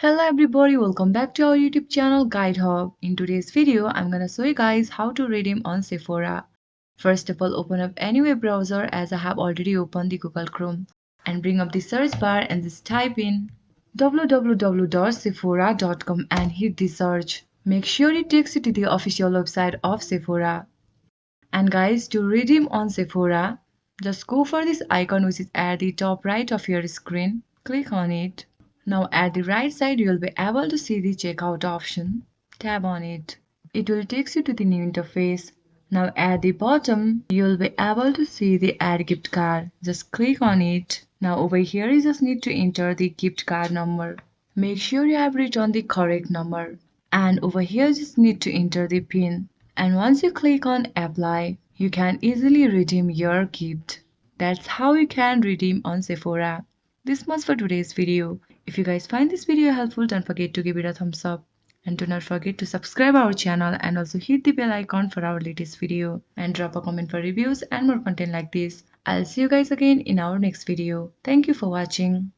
Hello everybody, welcome back to our YouTube channel Guide Hub. In today's video, I'm gonna show you guys how to redeem on Sephora. First of all, open up any web browser as I have already opened the Google Chrome and bring up the search bar and just type in www.sephora.com and hit the search. Make sure it takes you to the official website of Sephora. And guys, to redeem on Sephora, just go for this icon which is at the top right of your screen. Click on it. Now at the right side you will be able to see the checkout option. Tap on it. It will take you to the new interface. Now at the bottom you will be able to see the add gift card. Just click on it. Now over here you just need to enter the gift card number. Make sure you have written the correct number. And over here you just need to enter the PIN. And once you click on apply, you can easily redeem your gift. That's how you can redeem on Sephora. This much for today's video. If you guys find this video helpful, don't forget to give it a thumbs up. And do not forget to subscribe our channel and also hit the bell icon for our latest video. And drop a comment for reviews and more content like this. I'll see you guys again in our next video. Thank you for watching.